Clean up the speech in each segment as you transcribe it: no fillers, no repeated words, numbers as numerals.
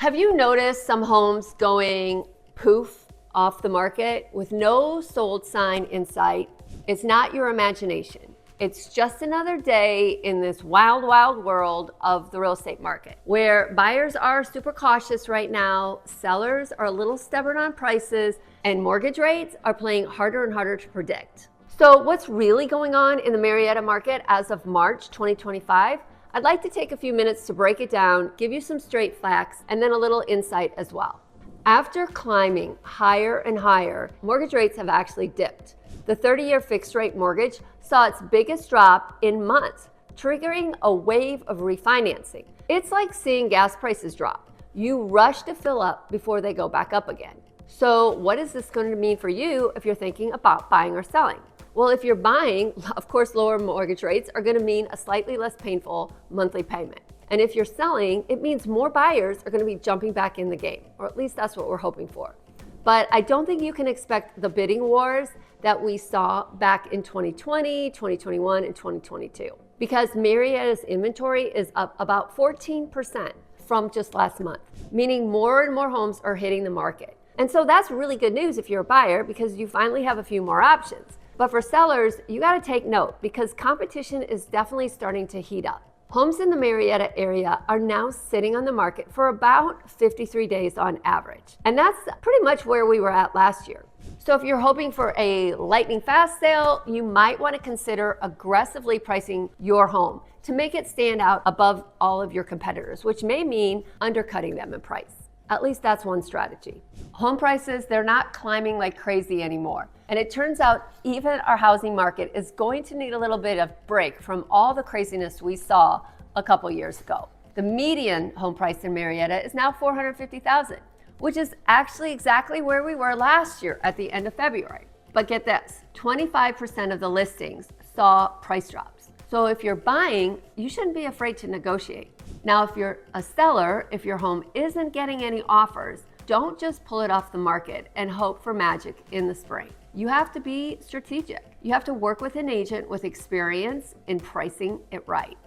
Have you noticed some homes going poof off the market with no sold sign in sight? It's not your imagination. It's just another day in this wild, wild world of the real estate market where buyers are super cautious right now, sellers are a little stubborn on prices, and mortgage rates are playing harder and harder to predict. So what's really going on in the Marietta market as of March 2025? I'd like to take a few minutes to break it down, give you some straight facts, and then a little insight as well. After climbing higher and higher, mortgage rates have actually dipped. The 30-year fixed rate mortgage saw its biggest drop in months, triggering a wave of refinancing. It's like seeing gas prices drop. You rush to fill up before they go back up again. So what is this going to mean for you if you're thinking about buying or selling? Well, if you're buying, of course, lower mortgage rates are going to mean a slightly less painful monthly payment. And if you're selling, it means more buyers are going to be jumping back in the game, or at least that's what we're hoping for. But I don't think you can expect the bidding wars that we saw back in 2020, 2021, and 2022, because Marietta's inventory is up about 14% from just last month, meaning more and more homes are hitting the market. And so that's really good news if you're a buyer, because you finally have a few more options. But for sellers, you got to take note because competition is definitely starting to heat up. Homes in the Marietta area are now sitting on the market for about 53 days on average. And that's pretty much where we were at last year. So if you're hoping for a lightning fast sale, you might want to consider aggressively pricing your home to make it stand out above all of your competitors, which may mean undercutting them in price. At least that's one strategy. Home prices, they're not climbing like crazy anymore. And it turns out even our housing market is going to need a little bit of break from all the craziness we saw a couple years ago. The median home price in Marietta is now $450,000, which is actually exactly where we were last year at the end of February. But get this, 25% of the listings saw price drops. So if you're buying, you shouldn't be afraid to negotiate. Now, if you're a seller, if your home isn't getting any offers, don't just pull it off the market and hope for magic in the spring. You have to be strategic. You have to work with an agent with experience in pricing it right.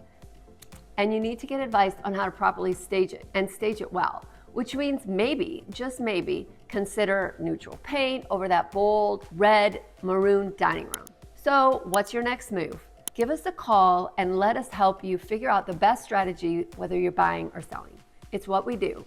And you need to get advice on how to properly stage it and stage it well, which means maybe, just maybe, consider neutral paint over that bold red maroon dining room. So what's your next move? Give us a call and let us help you figure out the best strategy, whether you're buying or selling. It's what we do.